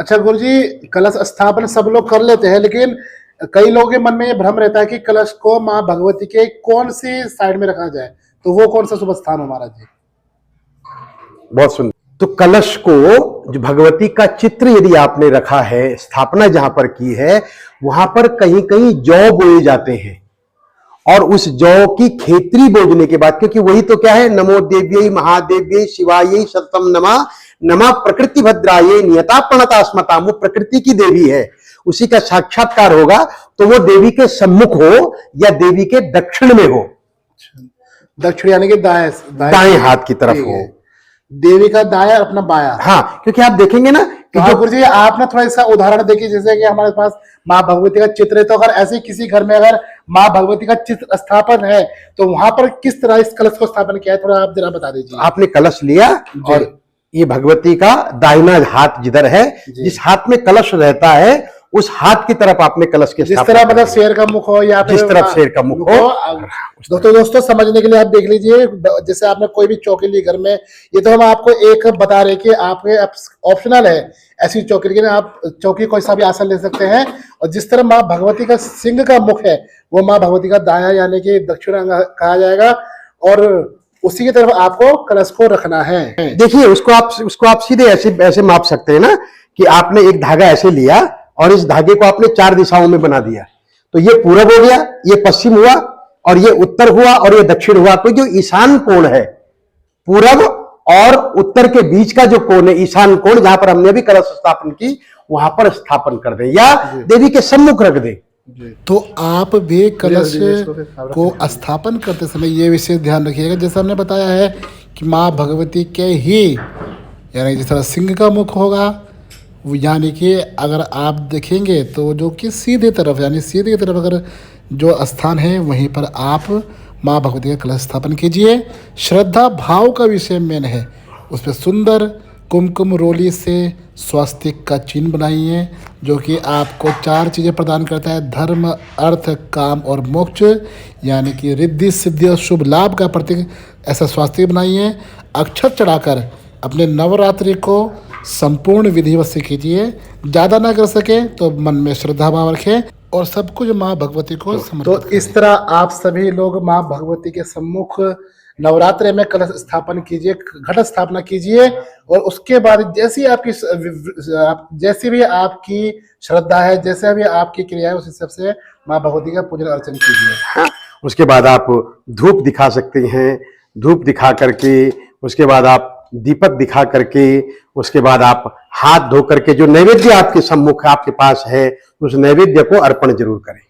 अच्छा गुरुजी, कलश स्थापन सब लोग कर लेते हैं, लेकिन कई लोगों के मन में ये भ्रम रहता है कि कलश को माँ भगवती के कौन सी साइड में रखा जाए, तो वो कौन सा शुभ स्थान हो महाराज जी? बहुत सुंदर। तो कलश को, जो भगवती का चित्र यदि आपने रखा है, स्थापना जहां पर की है, वहां पर कहीं कहीं जौ बोए जाते हैं, और उस जौ की खेतरी बोने के बाद, क्योंकि वही तो क्या है, नमो देव्यै महादेव्यै शिवायै सततम नमः, नमः प्रकृति भद्रायै नियता प्रणता स्मता, वो प्रकृति की देवी है, उसी का साक्षात्कार होगा, तो वो देवी के सम्मुख हो या देवी के दक्षिण में हो, दक्षिण यानी कि दाएं हाथ की तरफ हो, देवी का दाया अपना बाया। हाँ, क्योंकि आप देखेंगे ना कि जो गुरुजी आप ना थोड़ा सा उदाहरण देखिए, जैसे कि हमारे पास माँ भगवती का चित्र है, तो अगर ऐसे किसी घर में अगर माँ भगवती का चित्र स्थापन है, तो वहां पर किस तरह इस कलश को स्थापन किया है, थोड़ा आप जरा बता दीजिए। आपने कलश लिया और ये भगवती का दाहिना हाथ जिधर है, जिस हाथ में कलश रहता है, उस हाथ की तरफ आपने कलश के, जिस तरह मतलब शेर का मुख हो या जिस तरफ शेर का मुख हो। दोस्तों समझने के लिए आप देख लीजिए, जैसे आपने कोई भी चौकी ली घर में, ये तो हम आपको एक बता रहे कि आपके ऑप्शनल है ऐसी चौकी, लेकिन आप चौकी कोई सा भी आसन ले सकते हैं। और जिस तरह माँ भगवती का सिंह का मुख है, वो माँ भगवती का दाया यानी कि दक्षिण अंग कहा जाएगा, और उसी की तरफ आपको कलश को रखना है। देखिए, उसको आप सीधे ऐसे माप सकते हैं ना, कि आपने एक धागा ऐसे लिया और इस धागे को आपने 4 दिशाओं में बना दिया, तो ये पूरब हो गया, ये पश्चिम हुआ, और ये उत्तर हुआ, और ये दक्षिण हुआ। तो जो ईशान कोण है, पूरब और उत्तर के बीच का जो कोण है, ईशान कोण, जहां पर हमने अभी कलश स्थापन की, वहां पर स्थापन कर दे या देवी के सम्मुख रख दे। तो आप भी कलश को स्थापन करते समय ये विशेष ध्यान रखिएगा, जैसा हमने बताया है कि माँ भगवती के ही, यानी जिस तरह सिंह का मुख होगा, यानी कि अगर आप देखेंगे तो जो कि सीधे तरफ, यानी सीधे तरफ अगर जो स्थान है, वहीं पर आप माँ भगवती का कलश स्थापन कीजिए। श्रद्धा भाव का विषय मेन है, उस पर सुंदर कुमकुम रोली से स्वास्तिक का चिन्ह बनाइए, जो कि आपको 4 चीज़ें प्रदान करता है, धर्म अर्थ काम और मोक्ष, यानी कि रिद्धि सिद्धि और शुभ लाभ का प्रतीक ऐसा स्वास्तिक बनाइए। अक्षत चढ़ाकर अपने नवरात्रि को संपूर्ण विधिवत से कीजिए, ज़्यादा ना कर सके तो मन में श्रद्धा भाव रखें और सब कुछ माँ भगवती को समर्पित करें। तो इस तरह आप सभी लोग माँ भगवती के सम्मुख नवरात्रि में कलश स्थापन कीजिए, घट स्थापना कीजिए, और उसके बाद जैसी भी आपकी श्रद्धा है, जैसे भी आपकी क्रिया है, उस हिसाब से माँ भगवती का पूजन अर्चन कीजिए। उसके बाद आप धूप दिखा सकते हैं, धूप दिखा करके, उसके बाद आप दीपक दिखा करके, उसके बाद आप हाथ धो करके जो नैवेद्य आपके सम्मुख आपके पास है, उस नैवेद्य को अर्पण जरूर करें।